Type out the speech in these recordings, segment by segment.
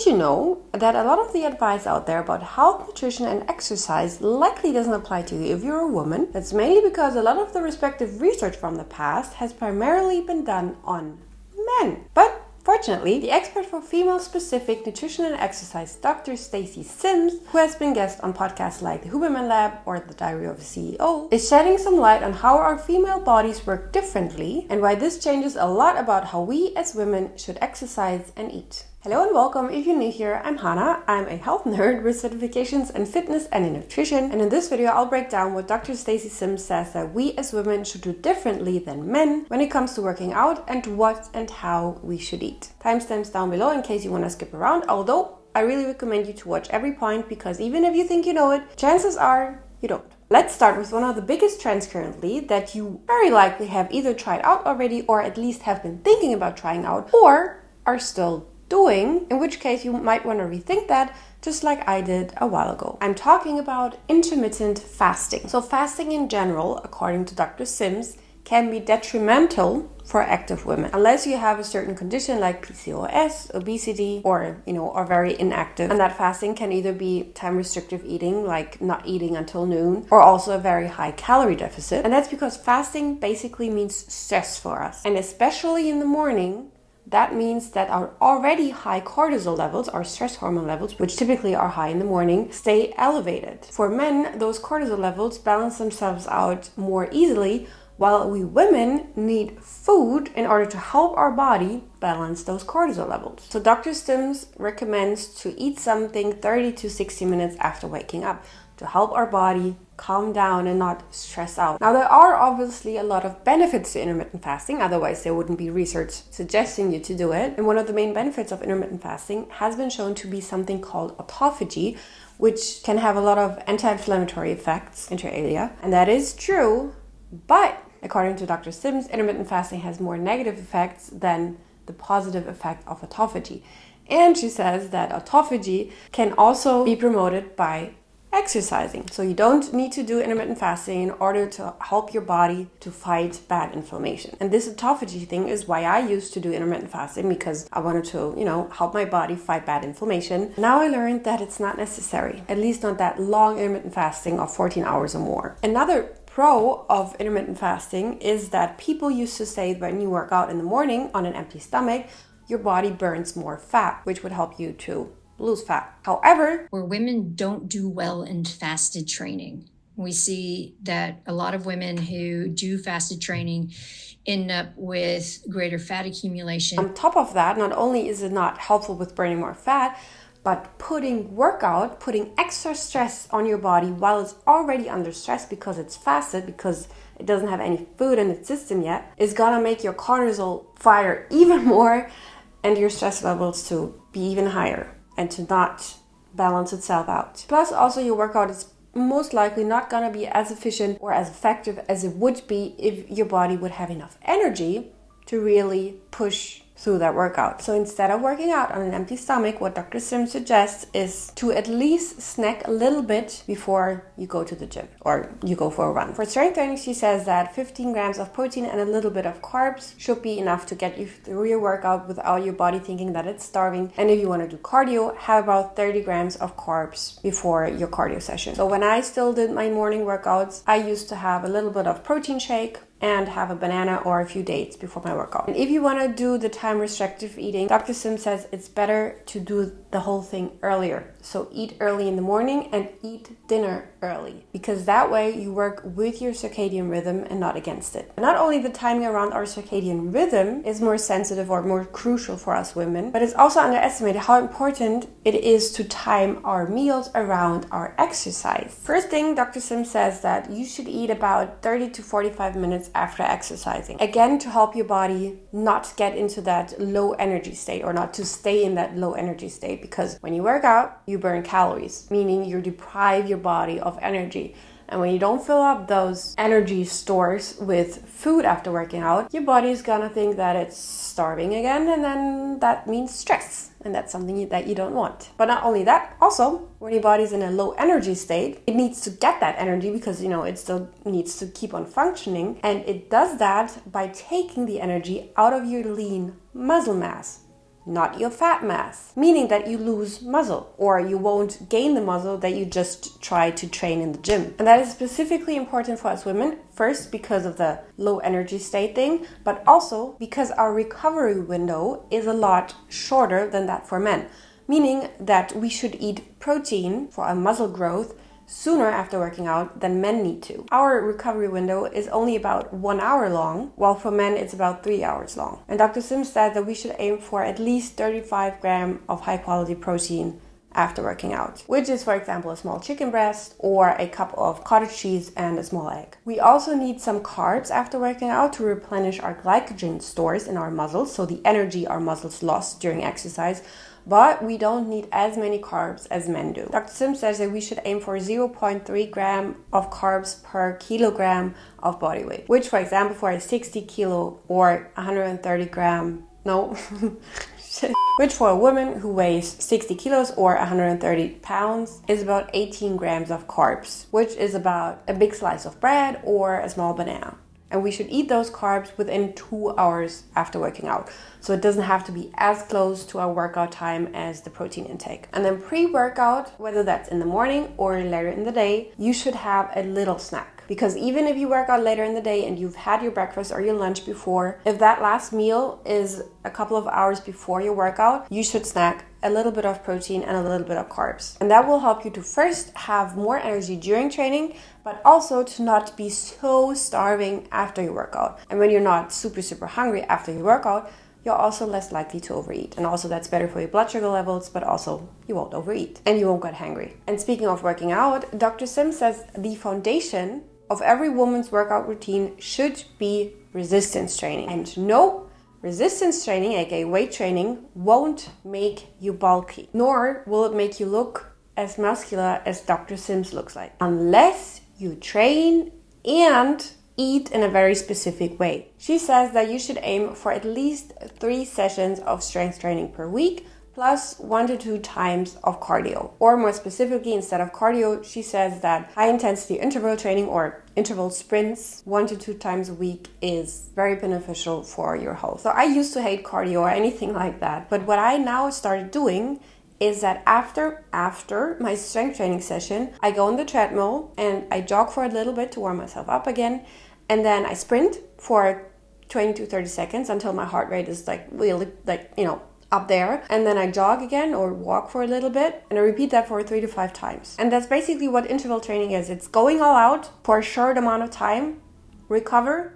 Did you know that a lot of the advice out there about health, nutrition and exercise likely doesn't apply to you if you're a woman? That's mainly because a lot of the respective research from the past has primarily been done on men. But fortunately, the expert for female-specific nutrition and exercise, Dr. Stacy Sims, who has been guest on podcasts like the Huberman Lab or the Diary of a CEO, is shedding some light on how our female bodies work differently and why this changes a lot about how we as women should exercise and eat. Hello and welcome. If you're new here, I'm Hannah. I'm a health nerd with certifications in fitness and in nutrition. And in this video, I'll break down what Dr. Stacy Sims says that we as women should do differently than men when it comes to working out and what and how we should eat. Timestamps down below in case you want to skip around, although I really recommend you to watch every point because even if you think you know it, chances are you don't. Let's start with one of the biggest trends currently that you very likely have either tried out already or at least have been thinking about trying out or are still doing, in which case you might want to rethink that just like I did a while ago. I'm talking about intermittent fasting. So fasting in general, according to Dr. Sims, can be detrimental for active women unless you have a certain condition like PCOS, obesity, or are very inactive. And that fasting can either be time restrictive eating, like not eating until noon, or also a very high calorie deficit. And that's because fasting basically means stress for us. And especially in the morning, that means that our already high cortisol levels, our stress hormone levels, which typically are high in the morning, stay elevated. For men, those cortisol levels balance themselves out more easily, while we women need food in order to help our body balance those cortisol levels. So Dr. Sims recommends to eat something 30 to 60 minutes after waking up to help our body calm down and not stress out. Now, there are obviously a lot of benefits to intermittent fasting, otherwise there wouldn't be research suggesting you to do it. And one of the main benefits of intermittent fasting has been shown to be something called autophagy, which can have a lot of anti-inflammatory effects, inter alia. And that is true, but according to Dr. Sims, intermittent fasting has more negative effects than the positive effect of autophagy. And she says that autophagy can also be promoted by exercising. So you don't need to do intermittent fasting in order to help your body to fight bad inflammation. And this autophagy thing is why I used to do intermittent fasting, because I wanted to, help my body fight bad inflammation. Now I learned that it's not necessary, at least not that long intermittent fasting of 14 hours or more. Another pro of intermittent fasting is that people used to say when you work out in the morning on an empty stomach, your body burns more fat, which would help you to lose fat. However, where women don't do well in fasted training, we see that a lot of women who do fasted training end up with greater fat accumulation. On top of that, not only is it not helpful with burning more fat, but putting extra stress on your body while it's already under stress because it's fasted, because it doesn't have any food in its system yet, is gonna make your cortisol fire even more and your stress levels to be even higher and to not balance itself out. Plus, also your workout is most likely not gonna be as efficient or as effective as it would be if your body would have enough energy to really push through that workout. So instead of working out on an empty stomach, what Dr. Sims suggests is to at least snack a little bit before you go to the gym or you go for a run. For strength training, she says that 15 grams of protein and a little bit of carbs should be enough to get you through your workout without your body thinking that it's starving. And if you want to do cardio, have about 30 grams of carbs before your cardio session. So when I still did my morning workouts, I used to have a little bit of protein shake and have a banana or a few dates before my workout. And if you want to do the time restrictive eating, Dr. Sim says it's better to do the whole thing earlier. So eat early in the morning and eat dinner early, because that way you work with your circadian rhythm and not against it. Not only the timing around our circadian rhythm is more sensitive or more crucial for us women, but it's also underestimated how important it is to time our meals around our exercise. First thing, Dr. Sim says that you should eat about 30 to 45 minutes after exercising. Again, to help your body not get into that low energy state or not to stay in that low energy state, because when you work out, you burn calories, meaning you deprive your body of energy. And when you don't fill up those energy stores with food after working out, your body is gonna think that it's starving again, and then that means stress. And that's something that you don't want. But not only that, also, when your body's in a low energy state, it needs to get that energy because, it still needs to keep on functioning. And it does that by taking the energy out of your lean muscle mass. not your fat mass, meaning that you lose muscle or you won't gain the muscle that you just try to train in the gym. And that is specifically important for us women, first because of the low energy state thing, but also because our recovery window is a lot shorter than that for men, meaning that we should eat protein for our muscle growth sooner after working out than men need to. Our recovery window is only about 1 hour long, while for men it's about 3 hours long. And Dr. Sims said that we should aim for at least 35 grams of high quality protein after working out, which is, for example, a small chicken breast or a cup of cottage cheese and a small egg. We also need some carbs after working out to replenish our glycogen stores in our muscles, so the energy our muscles lost during exercise, but we don't need as many carbs as men do. Dr. Sims says that we should aim for 0.3 gram of carbs per kilogram of body weight, which, for example, for a 60 kilo or 130 gram, no, which for a woman who weighs 60 kilos or 130 pounds is about 18 grams of carbs, which is about a big slice of bread or a small banana. And we should eat those carbs within 2 hours after working out. So it doesn't have to be as close to our workout time as the protein intake. And then pre-workout, whether that's in the morning or later in the day, you should have a little snack. Because even if you work out later in the day and you've had your breakfast or your lunch before, if that last meal is a couple of hours before your workout, you should snack a little bit of protein and a little bit of carbs. And that will help you to first have more energy during training, but also to not be so starving after your workout. And when you're not super hungry after your workout, you're also less likely to overeat. And also that's better for your blood sugar levels, but also you won't overeat and you won't get hungry. And speaking of working out, Dr. Sims says the foundation of every woman's workout routine should be resistance training. And no, resistance training, aka weight training, won't make you bulky, nor will it make you look as muscular as Dr. Sims looks like, unless you train and eat in a very specific way. She says that you should aim for at least 3 sessions of strength training per week, plus 1 to 2 times of cardio. Or more specifically, instead of cardio, she says that high intensity interval training or interval sprints 1 to 2 times a week is very beneficial for your health. So I used to hate cardio or anything like that, but what I now started doing is that after my strength training session, I go on the treadmill and I jog for a little bit to warm myself up again, and then I sprint for 20 to 30 seconds until my heart rate is really up there, and then I jog again or walk for a little bit, and I repeat that for 3 to 5 times. And that's basically what interval training is. It's going all out for a short amount of time, recover,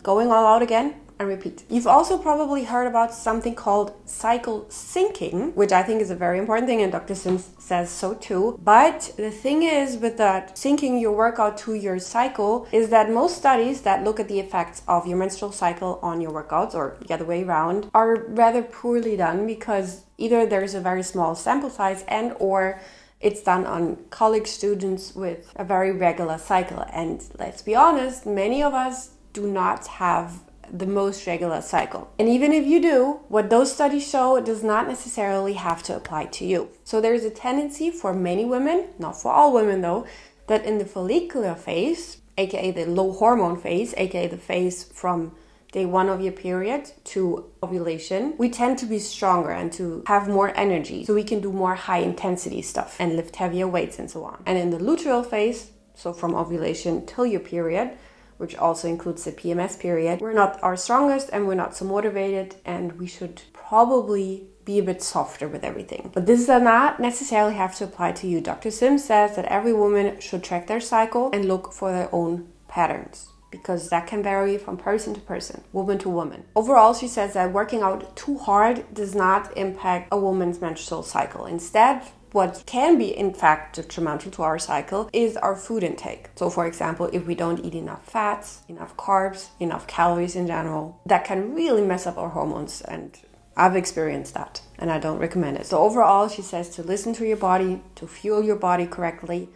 going all out again, and repeat. You've also probably heard about something called cycle syncing, which I think is a very important thing, and Dr. Sims says so too. But the thing is with that syncing your workout to your cycle is that most studies that look at the effects of your menstrual cycle on your workouts, or the other way around, are rather poorly done, because either there's a very small sample size and or it's done on college students with a very regular cycle. And let's be honest, many of us do not have the most regular cycle. And even if you do, what those studies show does not necessarily have to apply to you. So there's a tendency for many women, not for all women though, that in the follicular phase, aka the low hormone phase, aka the phase from day 1 of your period to ovulation, we tend to be stronger and to have more energy, so we can do more high intensity stuff and lift heavier weights and so on. And in the luteal phase, so from ovulation till your period, which also includes the PMS period, we're not our strongest and we're not so motivated, and we should probably be a bit softer with everything. But this does not necessarily have to apply to you. Dr. Sims says that every woman should track their cycle and look for their own patterns, because that can vary from person to person, woman to woman. Overall, she says that working out too hard does not impact a woman's menstrual cycle. Instead, what can be, in fact, detrimental to our cycle is our food intake. So, for example, if we don't eat enough fats, enough carbs, enough calories in general, that can really mess up our hormones. And I've experienced that, and I don't recommend it. So overall, she says to listen to your body, to fuel your body correctly,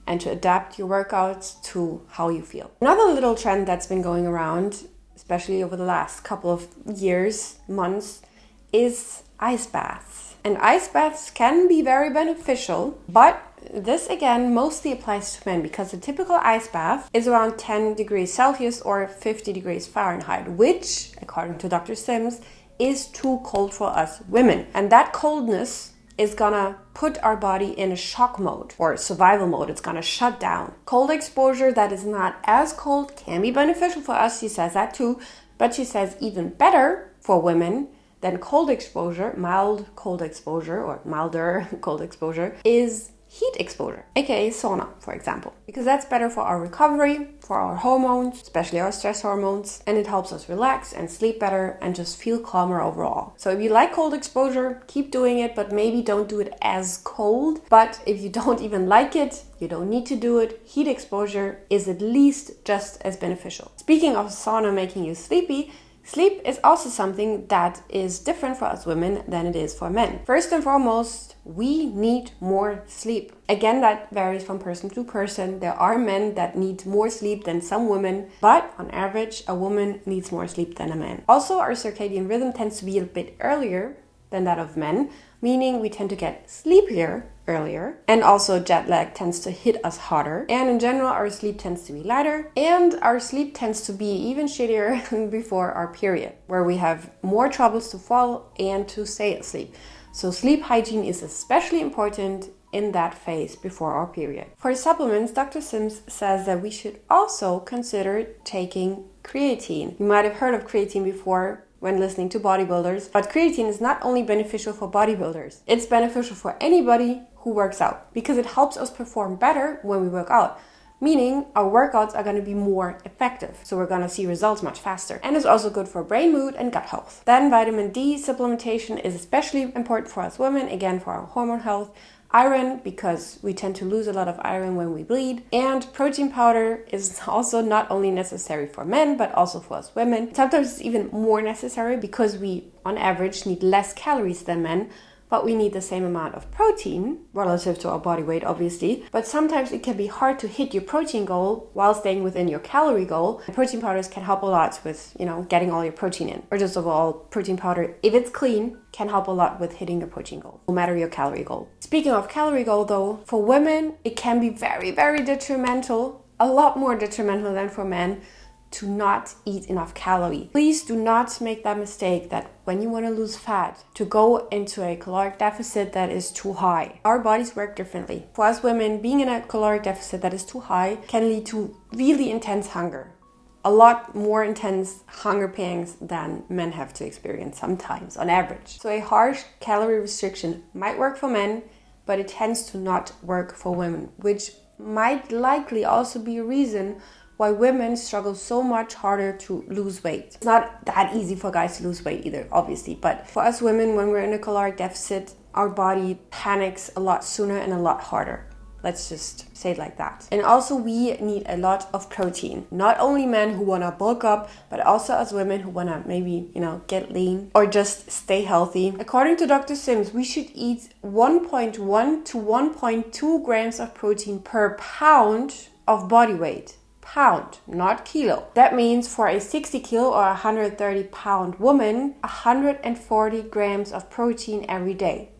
and to adapt your workouts to how you feel. Another little trend that's been going around, especially over the last couple of years, months, is ice baths. And ice baths can be very beneficial, but this again mostly applies to men, because the typical ice bath is around 10 degrees Celsius or 50 degrees Fahrenheit, which, according to Dr. Sims, is too cold for us women. And that coldness is gonna put our body in a shock mode or survival mode. It's gonna shut down. Cold exposure that is not as cold can be beneficial for us. She says that too. But she says even better for women than cold exposure, mild cold exposure or milder cold exposure, is heat exposure, aka sauna, for example, because that's better for our recovery, for our hormones, especially our stress hormones, and it helps us relax and sleep better and just feel calmer overall. So if you like cold exposure, keep doing it, but maybe don't do it as cold. But if you don't even like it, you don't need to do it. Heat exposure is at least just as beneficial. Speaking of sauna making you sleepy, sleep is also something that is different for us women than it is for men. First and foremost, we need more sleep. Again, that varies from person to person. There are men that need more sleep than some women, but on average, a woman needs more sleep than a man. Also, our circadian rhythm tends to be a bit earlier than that of men, meaning we tend to get sleepier earlier, and also jet lag tends to hit us harder, and in general our sleep tends to be lighter, and our sleep tends to be even shittier before our period, where we have more troubles to fall and to stay asleep. So sleep hygiene is especially important in that phase before our period. For supplements, Dr. Sims says that we should also consider taking creatine. You might have heard of creatine before when listening to bodybuilders, but creatine is not only beneficial for bodybuilders, it's beneficial for anybody who works out because it helps us perform better when we work out, meaning our workouts are going to be more effective, so we're going to see results much faster. And it's also good for brain, mood, and gut health. Then vitamin D supplementation is especially important for us women, again for our hormone health. Iron, because we tend to lose a lot of iron when we bleed. And protein powder is also not only necessary for men, but also for us women. Sometimes it's even more necessary because we, on average, need less calories than men, but we need the same amount of protein relative to our body weight, obviously. But sometimes it can be hard to hit your protein goal while staying within your calorie goal. And protein powders can help a lot with, getting all your protein in. Or just overall, protein powder, if it's clean, can help a lot with hitting your protein goal, no matter your calorie goal. Speaking of calorie goal though, for women, it can be very, very detrimental, a lot more detrimental than for men, to not eat enough calorie. Please do not make that mistake that when you want to lose fat, to go into a caloric deficit that is too high. Our bodies work differently. For us women, being in a caloric deficit that is too high can lead to really intense hunger. A lot more intense hunger pangs than men have to experience sometimes, on average. So a harsh calorie restriction might work for men, but it tends to not work for women, which might likely also be a reason why women struggle so much harder to lose weight. It's not that easy for guys to lose weight either, obviously, but for us women, when we're in a caloric deficit, our body panics a lot sooner and a lot harder. Let's just say it like that. And also we need a lot of protein. Not only men who want to bulk up, but also us women who want to maybe, get lean or just stay healthy. According to Dr. Sims, we should eat 1.1 to 1.2 grams of protein per pound of body weight. Pound, not kilo. That means for a 60 kilo or 130 pound woman, 140 grams of protein every day,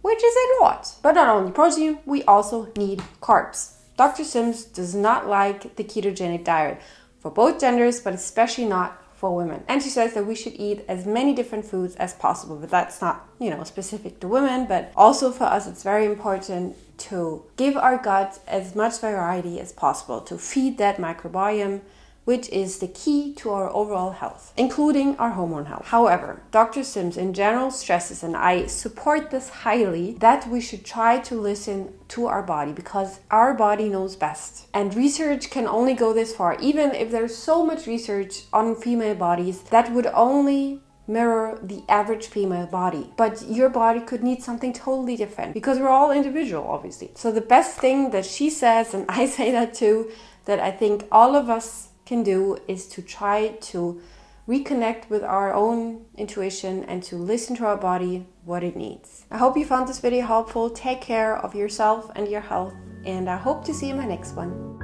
which is a lot. But not only protein, we also need carbs. Dr. Sims does not like the ketogenic diet for both genders, but especially not for women. And she says that we should eat as many different foods as possible, but that's not, specific to women, but also for us, it's very important to give our gut as much variety as possible, to feed that microbiome, which is the key to our overall health, including our hormone health. However, Dr. Sims in general stresses, and I support this highly, that we should try to listen to our body because our body knows best. And research can only go this far. Even if there's so much research on female bodies, that would only mirror the average female body. But your body could need something totally different because we're all individual, obviously. So the best thing that she says, and I say that too, that I think all of us can do is to try to reconnect with our own intuition and to listen to our body, what it needs. I hope you found this video helpful. Take care of yourself and your health, and I hope to see you in my next one.